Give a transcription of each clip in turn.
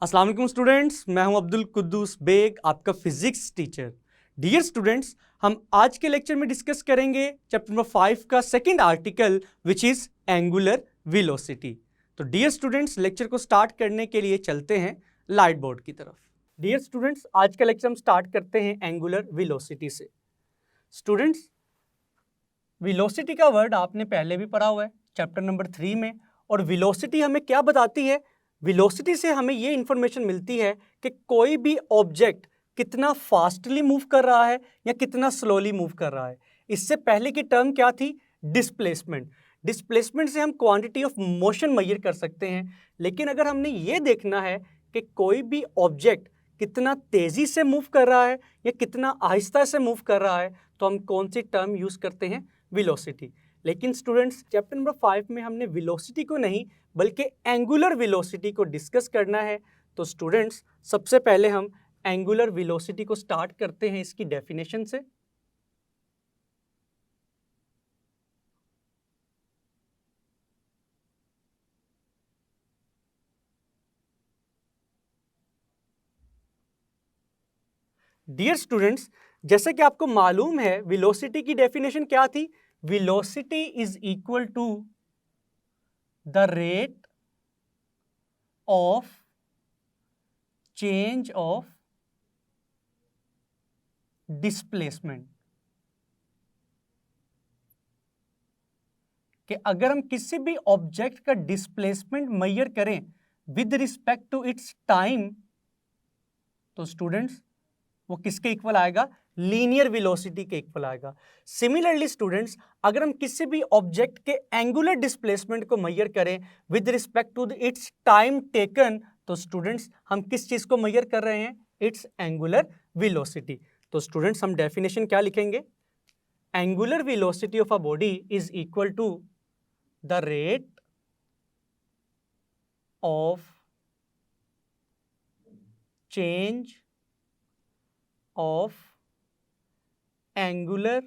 अस्सलाम वालेकुम स्टूडेंट्स, मैं हूं अब्दुल कुद्दूस बेग, आपका फिजिक्स टीचर। डियर स्टूडेंट्स, हम आज के लेक्चर में डिस्कस करेंगे चैप्टर नंबर 5 का second article which is angular velocity. तो डियर स्टूडेंट्स, लेक्चर को स्टार्ट करने के लिए चलते हैं लाइट बोर्ड की तरफ। डियर स्टूडेंट्स, आज का लेक्चर हम स्टार्ट करते हैं एंगुलर वेलोसिटी से। स्टूडेंट्स, वेलोसिटी का वर्ड आपने पहले भी पढ़ा हुआ है चैप्टर नंबर 3 में, और वेलोसिटी हमें क्या बताती है? वेलोसिटी से हमें ये इंफॉर्मेशन मिलती है कि कोई भी ऑब्जेक्ट कितना फास्टली मूव कर रहा है या कितना स्लोली मूव कर रहा है। इससे पहले की टर्म क्या थी? डिस्प्लेसमेंट। डिस्प्लेसमेंट से हम क्वांटिटी ऑफ मोशन मेजर कर सकते हैं, लेकिन अगर हमने ये देखना है कि कोई भी ऑब्जेक्ट कितना तेजी से मूव कर रहा है या कितना आहिस्ता से मूव कर रहा है, तो हम कौन सी टर्म यूज करते हैं? वेलोसिटी। लेकिन स्टूडेंट्स, चैप्टर नंबर 5 में हमने वेलोसिटी को नहीं बल्कि एंगुलर वेलोसिटी को डिस्कस करना है। तो स्टूडेंट्स, सबसे पहले हम एंगुलर वेलोसिटी को स्टार्ट करते हैं इसकी डेफिनेशन से। डियर स्टूडेंट्स, जैसे कि आपको मालूम है वेलोसिटी की डेफिनेशन क्या थी? Velocity is equal to the rate of change of displacement. कि अगर हम किसी भी ऑब्जेक्ट का डिस्प्लेसमेंट मेजर करें with respect to its time, तो स्टूडेंट्स वो किसके इक्वल आएगा? लीनियर वेलोसिटी के इक्वल आएगा। सिमिलरली स्टूडेंट्स, अगर हम किसी भी ऑब्जेक्ट के एंगुलर डिस्प्लेसमेंट को मेजर करें with respect to its time taken, तो स्टूडेंट्स हम किस चीज को मेजर कर रहे हैं? It's angular velocity. तो स्टूडेंट्स, हम डेफिनेशन क्या लिखेंगे? Angular velocity of a body is equal to the rate of change of angular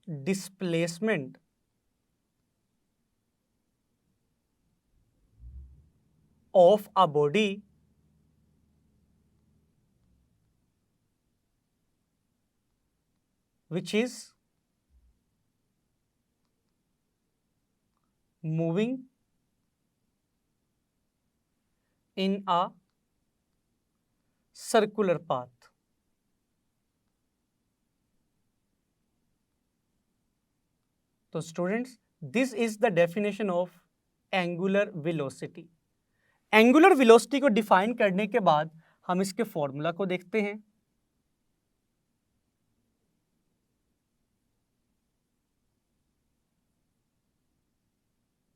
displacement of a body which is moving in a circular path। तो students, this is the definition of angular velocity. Angular velocity को define करने के बाद हम इसके formula को देखते हैं।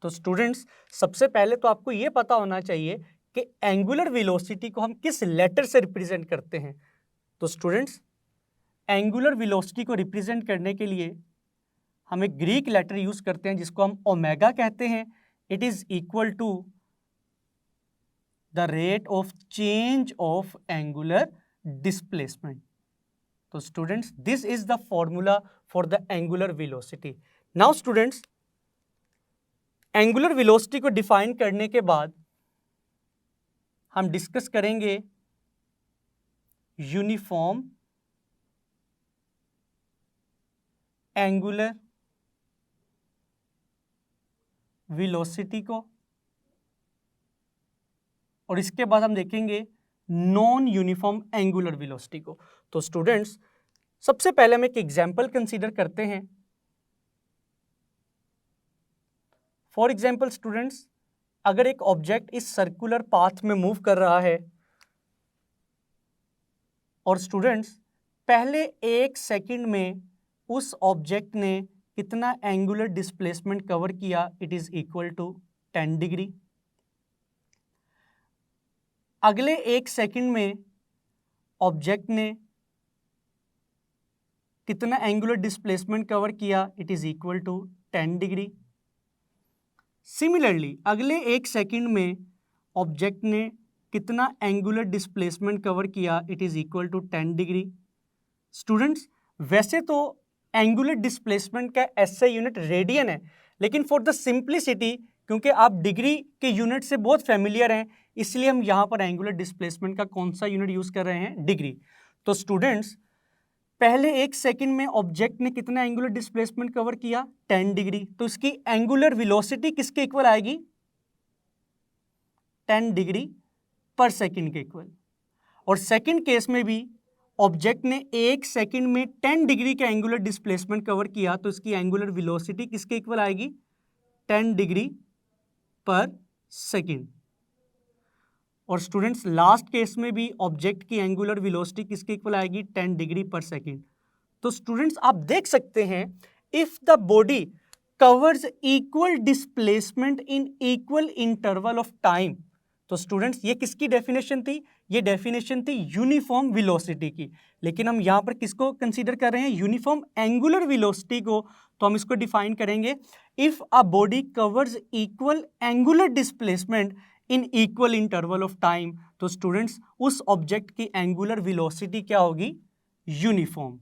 तो स्टूडेंट्स, सबसे पहले तो आपको यह पता होना चाहिए कि एंगुलर वेलोसिटी को हम किस लेटर से रिप्रेजेंट करते हैं। तो स्टूडेंट्स, एंगुलर वेलोसिटी को रिप्रेजेंट करने के लिए हम एक ग्रीक लेटर यूज करते हैं जिसको हम ओमेगा कहते हैं। It is equal to the rate of change of angular displacement. तो students, this is the formula for the angular velocity. Now students, angular velocity को डिफाइन करने के बाद हम डिस्कस करेंगे यूनिफॉर्म एंगुलर वेलोसिटी को, और इसके बाद हम देखेंगे नॉन यूनिफॉर्म एंगुलर वेलोसिटी को। तो स्टूडेंट्स, सबसे पहले हम एक एग्जांपल कंसीडर करते हैं। फॉर एग्जांपल स्टूडेंट्स, अगर एक ऑब्जेक्ट इस सर्कुलर पाथ में मूव कर रहा है और स्टूडेंट्स पहले 1 सेकंड में उस ऑब्जेक्ट ने कितना एंगुलर डिस्प्लेसमेंट कवर किया? It is equal to 10 degree. अगले 1 सेकंड में ऑब्जेक्ट ने कितना एंगुलर डिस्प्लेसमेंट कवर किया? It is equal to 10 degree. Similarly अगले 1 सेकंड में ऑब्जेक्ट ने कितना एंगुलर डिस्प्लेसमेंट कवर किया? It is equal to 10 degree. Students, वैसे तो एंगुलर डिस्प्लेसमेंट का एसआई यूनिट रेडियन है, लेकिन फॉर द सिंप्लिसिटी क्योंकि आप डिग्री के यूनिट से बहुत फेमिलियर हैं, इसलिए हम यहाँ पर एंगुलर डिस्प्लेसमेंट का कौन सा यूनिट यूज कर रहे हैं, डिग्री। तो स्टूडेंट्स पहले 1 सेकंड में ऑब्जेक्ट ने कितना एंगुलर डिस्प्लेसमेंट कवर किया, 10 डिग्री, तो इसकी एंगुलर वेलोसिटी किसके इक्वल आएगी, 10 डिग्री पर सेकंड के इक्वल। और सेकंड केस में भी ऑब्जेक्ट ने 1 सेकंड में 10 डिग्री का एंगुलर डिस्प्लेसमेंट कवर किया, तो इसकी एंगुलर वेलोसिटी किसके इक्वल आएगी, 10 डिग्री पर सेकंड। और स्टूडेंट्स लास्ट केस में भी ऑब्जेक्ट की एंगुलर वेलोसिटी किसके इक्वल आएगी, 10 डिग्री पर सेकंड। तो स्टूडेंट्स आप देख सकते हैं, if the body covers equal displacement in equal interval of time, तो स्टूडेंट्स ये किसकी डेफिनेशन थी, ये डेफिनेशन थी यूनिफॉर्म वेलोसिटी की। लेकिन हम यहां पर किसको कंसीडर कर रहे हैं, यूनिफॉर्म एंगुलर वेलोसिटी को। तो हम इसको डिफाइन करेंगे, if a body covers equal angular displacement in equal interval of time, तो स्टूडेंट्स उस ऑब्जेक्ट की एंगुलर वेलोसिटी क्या होगी, यूनिफॉर्म।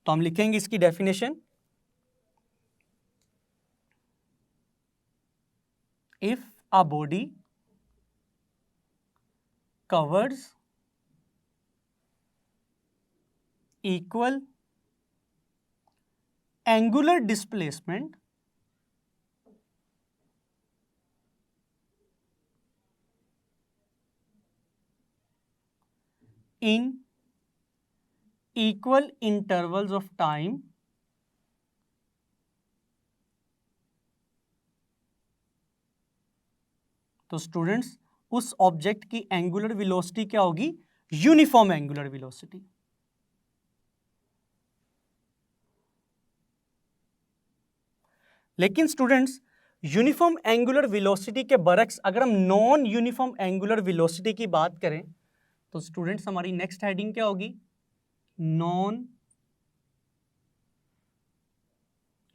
तो हम लिखेंगे इसकी definition, if a body covers equal angular displacement in equal intervals of time, तो स्टूडेंट्स उस ऑब्जेक्ट की एंगुलर वेलोसिटी क्या होगी, यूनिफॉर्म एंगुलर वेलोसिटी। लेकिन स्टूडेंट्स यूनिफॉर्म एंगुलर वेलोसिटी के बरक्स अगर हम नॉन यूनिफॉर्म एंगुलर वेलोसिटी की बात करें, तो स्टूडेंट्स हमारी नेक्स्ट हेडिंग क्या होगी, नॉन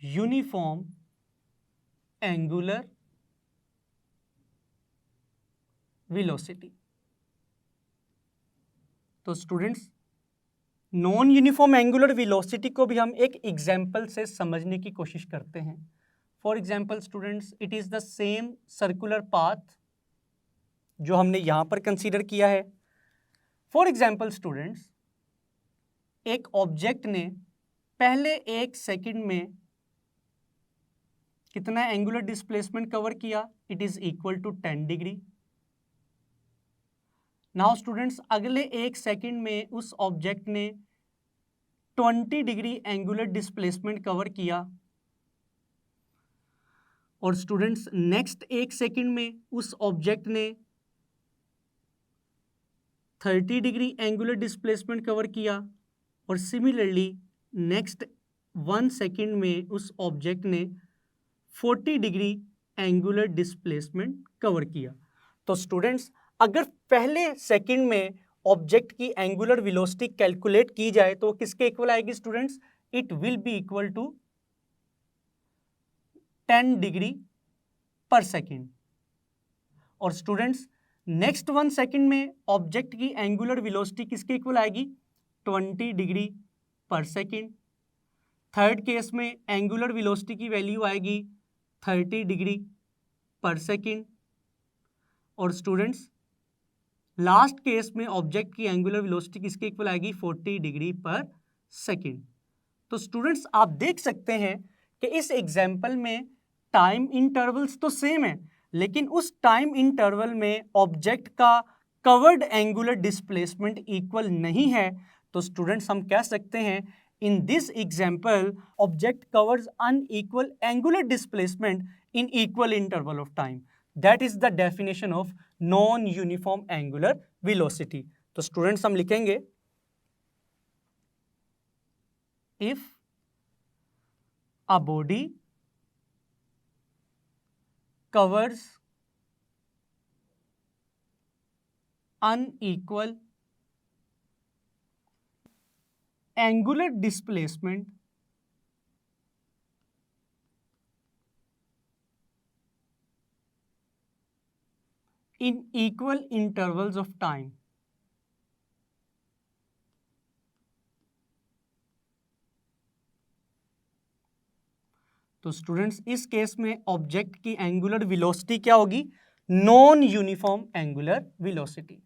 यूनिफॉर्म एंगुलर वेलोसिटी। तो students non uniform angular velocity को भी हम एक एग्जाम्पल से समझने की कोशिश करते हैं। For example students, it is the same circular path जो हमने यहां पर कंसीडर किया है। फॉर एग्जाम्पल स्टूडेंट्स, एक ऑब्जेक्ट ने पहले 1 सेकंड में कितना एंगुलर डिस्प्लेसमेंट कवर किया, it is equal to 10 degree. Now students अगले 1 सेकंड में उस ऑब्जेक्ट ने 20 डिग्री एंगुलर डिस्प्लेसमेंट कवर किया। और स्टूडेंट्स नेक्स्ट 1 सेकंड में उस ऑब्जेक्ट ने 30 डिग्री एंगुलर डिस्प्लेसमेंट कवर किया। और सिमिलरली नेक्स्ट 1 सेकंड में उस ऑब्जेक्ट ने 40 डिग्री एंगुलर डिस्प्लेसमेंट कवर किया। तो स्टूडेंट्स अगर पहले सेकंड में ऑब्जेक्ट की एंगुलर वेलोसिटी कैलकुलेट की जाए तो किसके इक्वल आएगी students, it will be equal to 10 degree per second. और स्टूडेंट्स नेक्स्ट 1 सेकंड में ऑब्जेक्ट की एंगुलर वेलोसिटी किसके इक्वल आएगी, 20 degree per second. Third case में एंगुलर वेलोसिटी की वैल्यू आएगी 30 डिग्री पर सेकंड। और स्टूडेंट्स लास्ट केस में ऑब्जेक्ट की एंगुलर वेलोसिटी किसके इक्वल आएगी, 40 डिग्री पर सेकंड। तो स्टूडेंट्स आप देख सकते हैं कि इस एग्जाम्पल में टाइम इंटरवल्स तो सेम है, लेकिन उस टाइम इंटरवल में ऑब्जेक्ट का कवर्ड एंगुलर डिस्प्लेसमेंट इक्वल नहीं है। तो स्टूडेंट्स हम कह सकते हैं, in this example object covers unequal angular displacement in equal interval of time. That is the definition of non uniform angular velocity. तो स्टूडेंट्स हम लिखेंगे, if a body covers unequal angular displacement in equal intervals of time, तो students इस case में object की angular velocity क्या होगी? Non uniform angular velocity.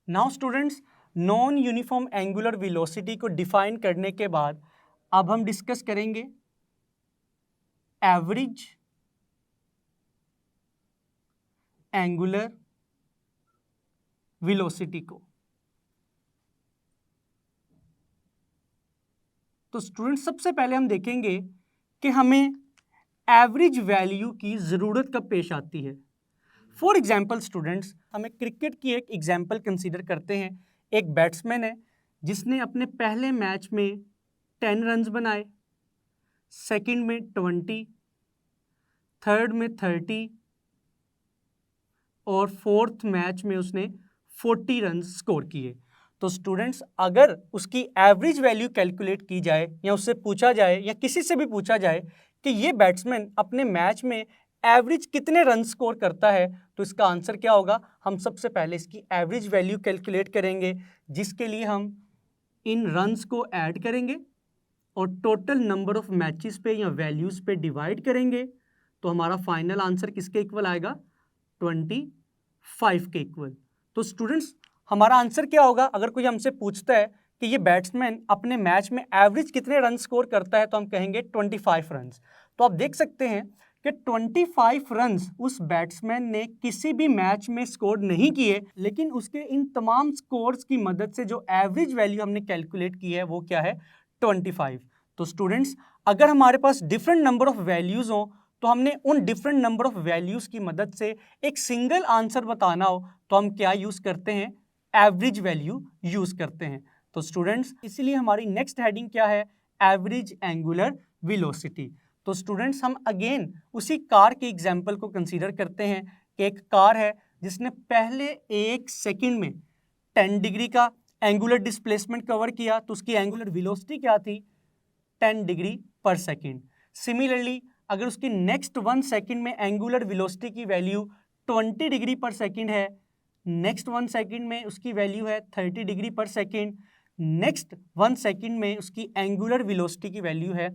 Now students, non uniform angular velocity को डिफाइन करने के बाद अब हम डिस्कस करेंगे एवरेज एंगुलर वेलोसिटी को। तो स्टूडेंट्स सबसे पहले हम देखेंगे कि हमें एवरेज वैल्यू की ज़रूरत कब पेश आती है। फॉर एग्जाम्पल स्टूडेंट्स, हमें क्रिकेट की एक एग्जाम्पल कंसीडर करते हैं। एक बैट्समैन है जिसने अपने पहले मैच में 10 रन्स बनाए, सेकंड में 20, थर्ड में 30 और फोर्थ मैच में उसने 40 रन्स स्कोर किए। तो स्टूडेंट्स अगर उसकी एवरेज वैल्यू कैलकुलेट की जाए या उससे पूछा जाए या किसी से भी पूछा जाए कि ये बैट्समैन अपने मैच में एवरेज कितने रन स्कोर करता है, तो इसका आंसर क्या होगा? हम सबसे पहले इसकी एवरेज वैल्यू कैलकुलेट करेंगे, जिसके लिए हम इन रन्स को ऐड करेंगे और टोटल नंबर ऑफ मैचेस पे या वैल्यूज पे डिवाइड करेंगे। तो हमारा फाइनल आंसर किसके इक्वल आएगा? 25 के इक्वल। तो स्टूडेंट्स हमारा आंसर क्या होगा? अगर कोई हमसे पूछता है कि ये बैट्समैन अपने मैच में एवरेज कितने रन स्कोर करता है, तो हम कहेंगे 25 रन्स। तो आप देख सकते हैं कि 25 रन्स उस बैट्समैन ने किसी भी मैच में स्कोर नहीं किए, लेकिन उसके इन तमाम स्कोर्स की मदद से जो एवरेज वैल्यू हमने कैलकुलेट की है वो क्या है? 25। तो स्टूडेंट्स अगर हमारे पास डिफरेंट नंबर ऑफ वैल्यूज हो तो हमने उन डिफरेंट नंबर ऑफ वैल्यूज की मदद से एक सिंगल आंसर बताना हो तो हम क्या यूज करते हैं? एवरेज वैल्यू यूज करते हैं। तो स्टूडेंट्स इसीलिए हमारी नेक्स्ट हेडिंग क्या है? Average angular velocity. तो स्टूडेंट्स हम अगेन उसी कार के एग्जाम्पल को कंसीडर करते हैं कि एक कार है जिसने पहले 1 सेकंड में 10 डिग्री का एंगुलर डिस्प्लेसमेंट कवर किया, तो उसकी एंगुलर वेलोसिटी क्या थी? 10 डिग्री पर सेकंड। सिमिलरली अगर उसकी नेक्स्ट 1 सेकंड में एंगुलर वेलोसिटी की वैल्यू 20 डिग्री पर सेकंड है, नेक्स्ट 1 सेकंड में उसकी वैल्यू है 30 degree per second, next 1 second में उसकी एंगुलर वेलोसिटी की वैल्यू है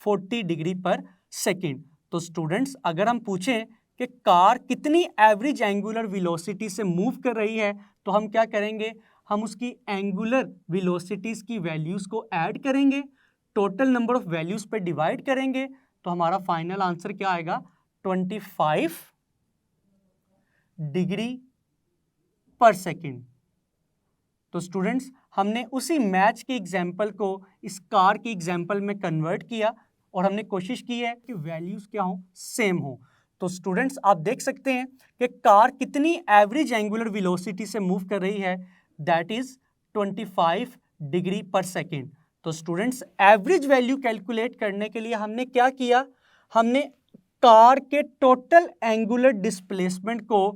40 डिग्री पर सेकंड। तो स्टूडेंट्स अगर हम पूछें कि कार कितनी एवरेज एंगुलर वेलोसिटी से मूव कर रही है, तो हम क्या करेंगे? हम उसकी एंगुलर वेलोसिटीज की वैल्यूज को ऐड करेंगे, टोटल नंबर ऑफ वैल्यूज पे डिवाइड करेंगे, तो हमारा फाइनल आंसर क्या आएगा? 25 डिग्री पर सेकंड। तो स्टूडेंट्स हमने उसी मैच के एग्जाम्पल को इस कार के एग्जाम्पल में कन्वर्ट किया और हमने कोशिश की है कि वैल्यूज क्या हो? सेम हो। तो स्टूडेंट्स आप देख सकते हैं कि कार कितनी एवरेज एंगुलर वेलोसिटी से मूव कर रही है, दैट इज 25 डिग्री पर सेकेंड। तो स्टूडेंट्स एवरेज वैल्यू कैलकुलेट करने के लिए हमने क्या किया? हमने कार के टोटल एंगुलर डिस्प्लेसमेंट को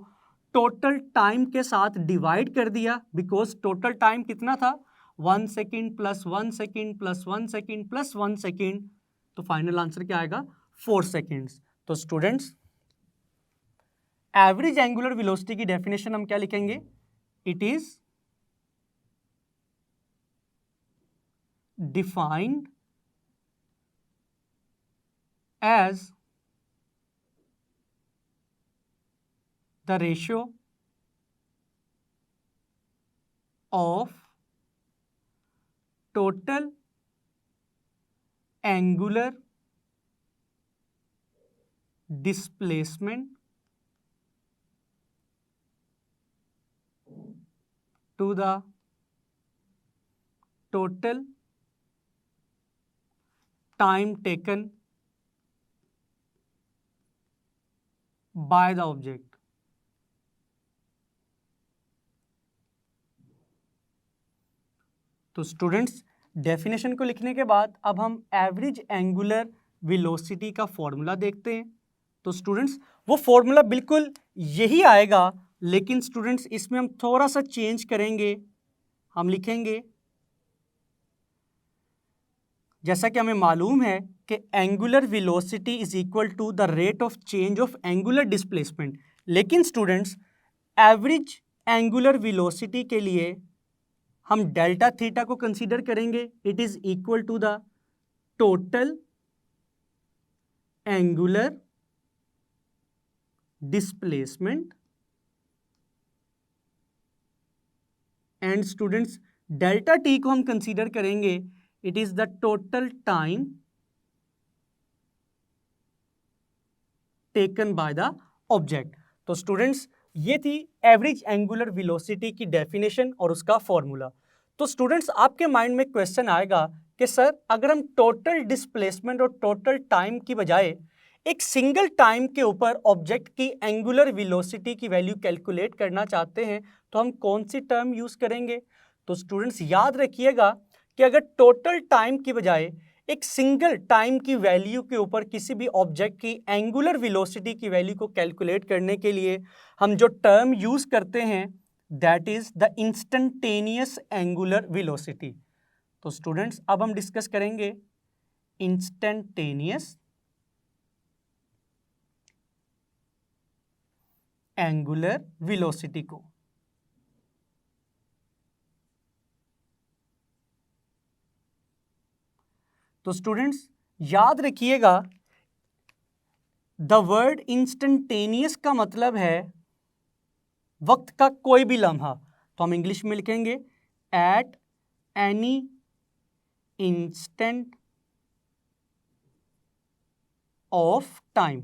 टोटल टाइम के साथ डिवाइड कर दिया, बिकॉज टोटल टाइम कितना था? 1 second plus 1 second plus 1 second plus 1 second. तो फाइनल आंसर क्या आएगा? 4 सेकेंड्स। तो स्टूडेंट्स एवरेज एंगुलर वेलोसिटी की डेफिनेशन हम क्या लिखेंगे? It is defined as the ratio of total angular displacement to the total time taken by the object। तो students definition को लिखने के बाद अब हम एवरेज एंगुलर वेलोसिटी का फॉर्मूला देखते हैं। तो स्टूडेंट्स वो फॉर्मूला बिल्कुल यही आएगा, लेकिन स्टूडेंट्स इसमें हम थोड़ा सा चेंज करेंगे। हम लिखेंगे, जैसा कि हमें मालूम है कि angular velocity is equal to the rate of change of angular displacement, लेकिन स्टूडेंट्स एवरेज एंगुलर वेलोसिटी के लिए हम डेल्टा थीटा को कंसीडर करेंगे, it is equal to the total angular displacement and students delta t को हम consider करेंगे, it is the total time taken by the object. तो स्टूडेंट्स ये थी एवरेज एंगुलर वेलोसिटी की डेफिनेशन और उसका फॉर्मूला। तो स्टूडेंट्स आपके माइंड में क्वेश्चन आएगा कि सर अगर हम टोटल डिस्प्लेसमेंट और टोटल टाइम की बजाय एक सिंगल टाइम के ऊपर ऑब्जेक्ट की एंगुलर वेलोसिटी की वैल्यू कैलकुलेट करना चाहते हैं तो हम कौन सी टर्म यूज करेंगे? तो स्टूडेंट्स याद रखिएगा कि अगर टोटल टाइम की बजाय एक सिंगल टाइम की वैल्यू के ऊपर किसी भी ऑब्जेक्ट की एंगुलर वेलोसिटी की वैल्यू को कैलकुलेट करने के लिए हम जो टर्म यूज करते हैं that is the instantaneous angular velocity. तो स्टूडेंट्स अब हम डिस्कस करेंगे इंस्टेंटेनियस एंगुलर वेलोसिटी को। तो स्टूडेंट्स याद रखिएगा द वर्ड इंस्टेंटेनियस का मतलब है वक्त का कोई भी लम्हा। तो हम इंग्लिश में लिखेंगे at any instant of time.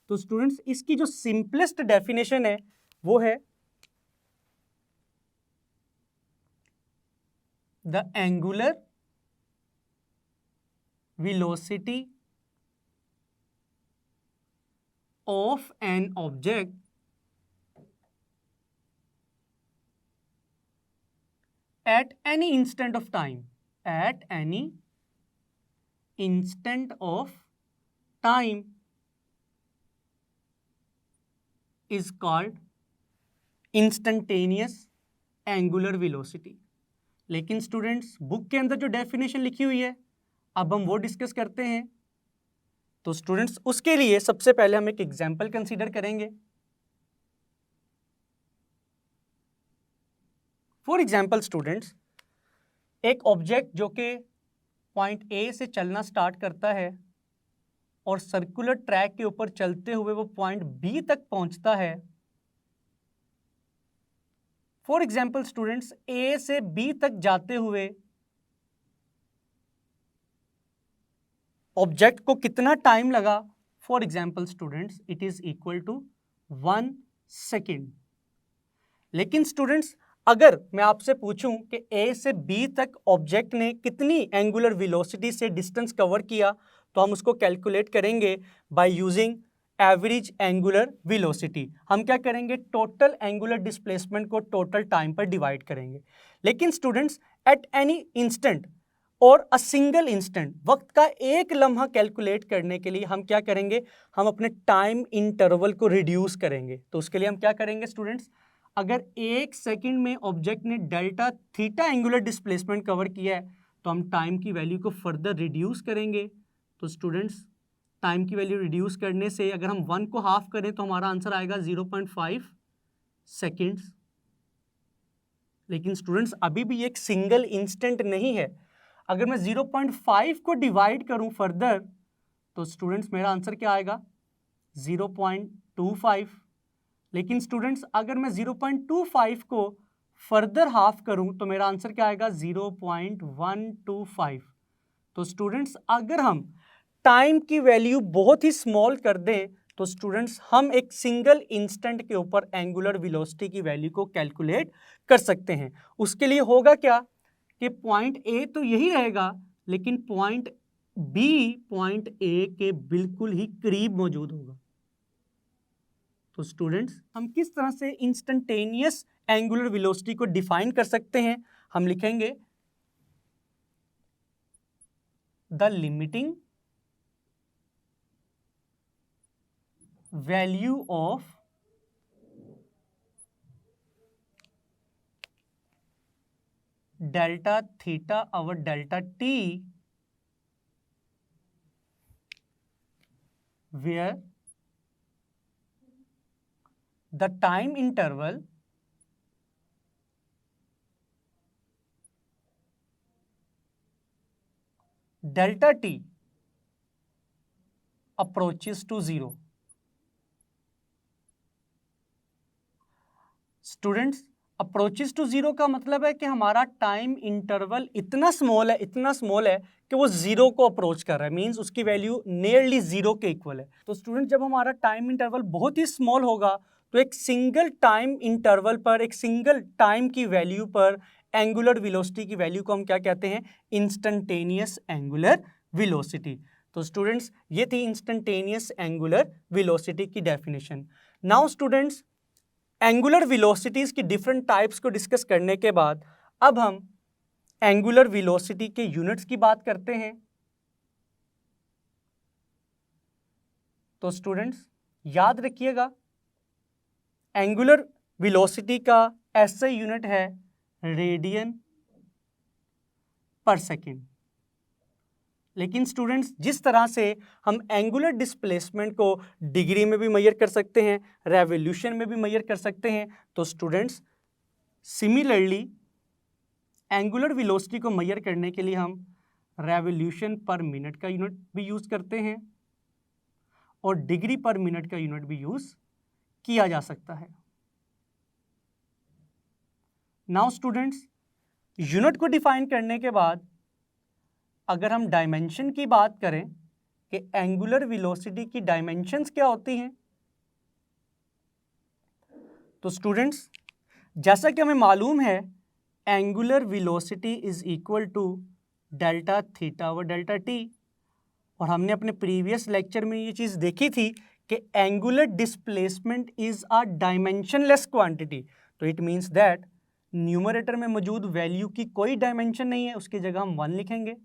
तो स्टूडेंट्स इसकी जो सिंपलेस्ट डेफिनेशन है वो है the angular velocity of an object at any instant of time, at any instant of time is called instantaneous angular velocity। लेकिन स्टूडेंट्स बुक के अंदर जो डेफिनेशन लिखी हुई है अब हम वो डिस्कस करते हैं। तो स्टूडेंट्स उसके लिए सबसे पहले हम एक एग्जांपल कंसीडर करेंगे। फॉर एग्जांपल स्टूडेंट्स एक ऑब्जेक्ट जो कि पॉइंट ए से चलना स्टार्ट करता है और सर्कुलर ट्रैक के ऊपर चलते हुए वो पॉइंट बी तक पहुंचता है। फॉर एग्जांपल स्टूडेंट्स ए से बी तक जाते हुए ऑब्जेक्ट को कितना टाइम लगा? For example students it is equal to 1 second. लेकिन स्टूडेंट्स अगर मैं आपसे पूछूं कि ए से बी तक ऑब्जेक्ट ने कितनी एंगुलर वेलोसिटी से डिस्टेंस कवर किया तो हम उसको कैलकुलेट करेंगे by using average angular velocity. हम क्या करेंगे? टोटल एंगुलर डिस्प्लेसमेंट को टोटल टाइम पर डिवाइड करेंगे। लेकिन स्टूडेंट्स एट एनी इंस्टेंट और अ सिंगल इंस्टेंट वक्त का एक लम्हा कैलकुलेट करने के लिए हम क्या करेंगे? हम अपने टाइम इंटरवल को रिड्यूस करेंगे। तो उसके लिए हम क्या करेंगे स्टूडेंट्स? अगर एक सेकंड में ऑब्जेक्ट ने delta theta angular displacement cover किया है तो हम टाइम की वैल्यू को फर्दर रिड्यूस करेंगे। तो स्टूडेंट्स टाइम की वैल्यू रिड्यूस करने से अगर हम 1 को हाफ करें तो हमारा आंसर आएगा 0.5 सेकेंड्स। लेकिन स्टूडेंट्स अभी भी एक सिंगल इंस्टेंट नहीं है। अगर मैं 0.5 को डिवाइड करूं फर्दर तो स्टूडेंट्स मेरा आंसर क्या आएगा? 0.25। लेकिन स्टूडेंट्स अगर मैं 0.25 को फर्दर हाफ करूं तो मेरा आंसर क्या आएगा? 0.125। तो स्टूडेंट्स अगर हम टाइम की वैल्यू बहुत ही स्मॉल कर दें तो स्टूडेंट्स हम एक सिंगल इंस्टेंट के ऊपर एंगुलर वेलोसिटी की वैल्यू को कैलकुलेट कर सकते हैं। उसके लिए होगा क्या कि पॉइंट ए तो यही रहेगा लेकिन पॉइंट बी पॉइंट ए के बिल्कुल ही करीब मौजूद होगा। तो स्टूडेंट्स हम किस तरह से इंस्टेंटेनियस एंगुलर वेलोसिटी को डिफाइन कर सकते हैं? हम लिखेंगे the limiting value of delta theta over delta t where the time interval delta t approaches to zero. Students, approaches to zero का मतलब है कि हमारा टाइम इंटरवल इतना स्मॉल है कि वो जीरो को अप्रोच कर रहा है, मींस उसकी वैल्यू नियरली जीरो के इक्वल है। तो स्टूडेंट, जब हमारा टाइम इंटरवल बहुत ही स्मॉल होगा तो एक सिंगल टाइम इंटरवल पर, एक सिंगल टाइम की वैल्यू पर एंगुलर वेलोसिटी की वैल्यू को हम क्या कहते हैं? Instantaneous angular velocity. तो स्टूडेंट्स, ये थी इंस्टेंटेनियस एंगुलर वेलोसिटी की definition. Now students, angular velocities की डिफरेंट टाइप्स को डिस्कस करने के बाद अब हम एंगुलर वेलोसिटी के यूनिट्स की बात करते हैं। तो स्टूडेंट्स, याद रखिएगा, एंगुलर वेलोसिटी का ऐसा यूनिट है रेडियन पर सेकेंड। लेकिन स्टूडेंट्स, जिस तरह से हम एंगुलर डिस्प्लेसमेंट को डिग्री में भी मेजर कर सकते हैं, रेवोल्यूशन में भी मेजर कर सकते हैं, तो स्टूडेंट्स सिमिलरली एंगुलर वेलोसिटी को मेजर करने के लिए हम रेवोल्यूशन पर मिनट का यूनिट भी यूज करते हैं और डिग्री पर मिनट का यूनिट भी यूज किया जा सकता है। नाउ स्टूडेंट्स, यूनिट को डिफाइन करने के बाद अगर हम डायमेंशन की बात करें कि एंगुलर वेलोसिटी की डायमेंशंस क्या होती हैं, तो स्टूडेंट्स, जैसा कि हमें मालूम है angular velocity is equal to delta theta व डेल्टा टी, और हमने अपने प्रीवियस लेक्चर में ये चीज़ देखी थी कि angular displacement is a dimensionless quantity. तो इट मीन्स दैट न्यूमरेटर में मौजूद वैल्यू की कोई डायमेंशन नहीं है, उसकी जगह हम 1 लिखेंगे।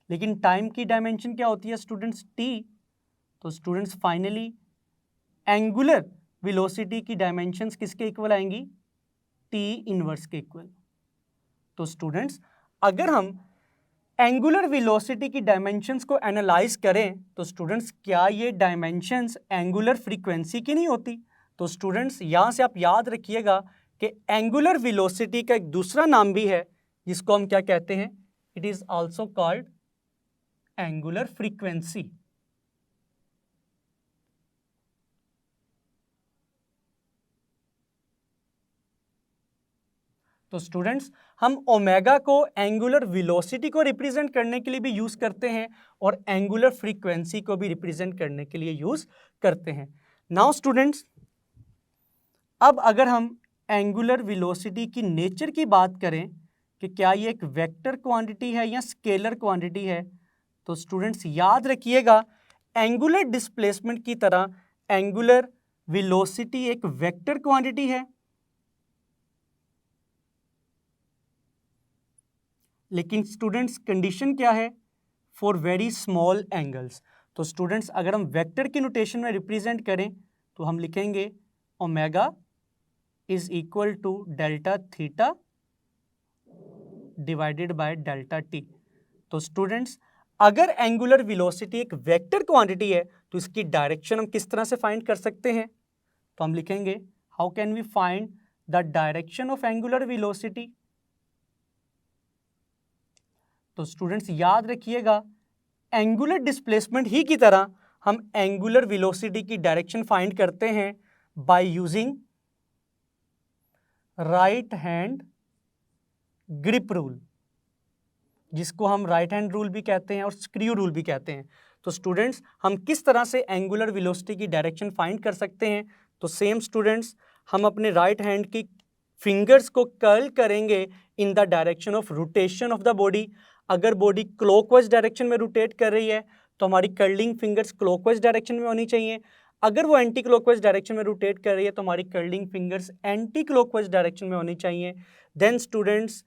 लेकिन टाइम की डायमेंशन क्या होती है स्टूडेंट्स? टी। तो स्टूडेंट्स फाइनली एंगुलर वेलोसिटी की डायमेंशंस किसके इक्वल आएंगी? टी इनवर्स के इक्वल। तो स्टूडेंट्स, अगर हम एंगुलर वेलोसिटी की डायमेंशंस को एनालाइज करें तो स्टूडेंट्स, क्या ये डायमेंशंस एंगुलर फ्रीक्वेंसी की नहीं होती? तो स्टूडेंट्स, यहाँ से आप याद रखिएगा कि एंगुलर वेलोसिटी का एक दूसरा नाम भी है जिसको हम क्या कहते हैं? It is also called angular frequency. तो स्टूडेंट्स, हम ओमेगा को एंगुलर वेलोसिटी को रिप्रेजेंट करने के लिए भी यूज करते हैं और एंगुलर फ्रीक्वेंसी को भी रिप्रेजेंट करने के लिए यूज करते हैं। नाउ स्टूडेंट्स, अब अगर हम एंगुलर वेलोसिटी की नेचर की बात करें कि क्या ये एक वेक्टर क्वांटिटी है या स्केलर क्वांटिटी है, तो स्टूडेंट्स याद रखिएगा एंगुलर डिस्प्लेसमेंट की तरह एंगुलर वेलोसिटी एक वेक्टर क्वांटिटी है, लेकिन स्टूडेंट्स कंडीशन क्या है? For very small angles. तो स्टूडेंट्स, अगर हम वेक्टर की नोटेशन में रिप्रेजेंट करें तो हम लिखेंगे omega is equal to delta theta divided by delta t. तो स्टूडेंट्स, अगर एंगुलर वेलोसिटी एक वेक्टर क्वांटिटी है तो इसकी डायरेक्शन हम किस तरह से फाइंड कर सकते हैं? तो हम लिखेंगे how can we find the direction of angular velocity. तो स्टूडेंट्स याद रखिएगा एंगुलर डिस्प्लेसमेंट ही की तरह हम एंगुलर वेलोसिटी की डायरेक्शन फाइंड करते हैं by using right hand grip rule, जिसको हम राइट हैंड रूल भी कहते हैं और स्क्रू रूल भी कहते हैं। तो स्टूडेंट्स, हम किस तरह से एंगुलर वेलोसिटी की डायरेक्शन फाइंड कर सकते हैं? तो सेम स्टूडेंट्स, हम अपने राइट हैंड की फिंगर्स को कर्ल करेंगे in the direction of rotation of the body. अगर बॉडी क्लॉकवाइज डायरेक्शन में रोटेट कर रही है तो हमारी कर्लिंग फिंगर्स क्लॉकवाइज डायरेक्शन में होनी चाहिए। अगर वो एंटी क्लॉकवाइज डायरेक्शन में रोटेट कर रही है तो हमारी curling fingers anti clockwise direction में होनी चाहिए। देन स्टूडेंट्स,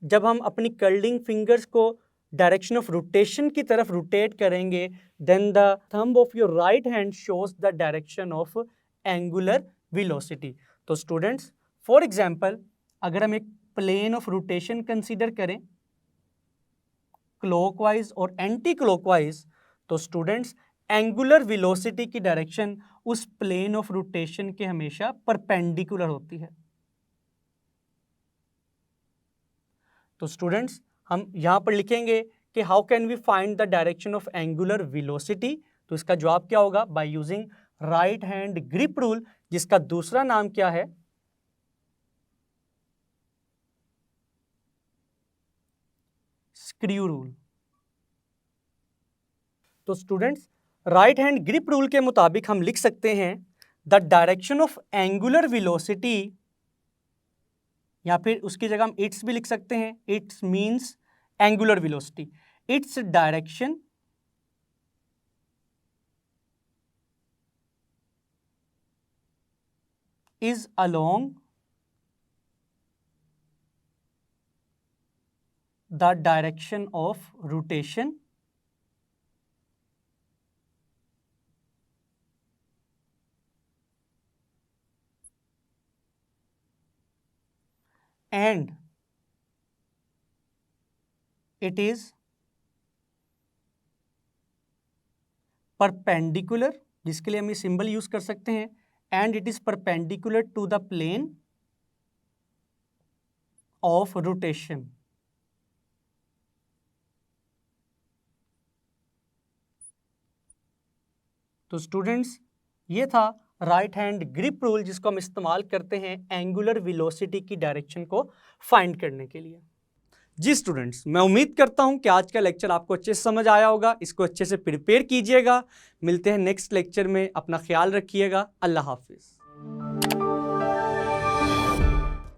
जब हम अपनी कर्लिंग फिंगर्स को डायरेक्शन ऑफ रोटेशन की तरफ रोटेट करेंगे then the thumb of your right hand shows the direction of angular velocity. तो स्टूडेंट्स, फॉर एग्जांपल, अगर हम एक प्लेन ऑफ रोटेशन कंसीडर करें क्लॉकवाइज और एंटी क्लॉकवाइज, तो स्टूडेंट्स एंगुलर वेलोसिटी की डायरेक्शन उस प्लेन ऑफ रोटेशन के हमेशा परपेंडिकुलर होती है। तो स्टूडेंट्स, हम यहां पर लिखेंगे कि how can we find the direction of angular velocity, तो इसका जवाब क्या होगा, by using right hand grip rule, जिसका दूसरा नाम क्या है, स्क्रू रूल। तो students, right hand grip rule के मुताबिक हम लिख सकते हैं the direction of angular velocity, या फिर उसकी जगह हम इट्स भी लिख सकते हैं, it's means angular velocity, its direction is along the direction of rotation and it is perpendicular, जिसके लिए हम ये सिंबल यूज कर सकते हैं, and it is perpendicular to the plane of rotation। तो स्टूडेंट्स, ये था राइट हैंड ग्रिप रूल, जिसको हम इस्तेमाल करते हैं एंगुलर वेलोसिटी की डायरेक्शन को फाइंड करने के लिए। जी स्टूडेंट्स, मैं उम्मीद करता हूं कि आज का लेक्चर आपको अच्छे से समझ आया होगा, इसको अच्छे से प्रिपेयर कीजिएगा। मिलते हैं नेक्स्ट लेक्चर में, अपना ख्याल रखिएगा, अल्लाह हाफिज़।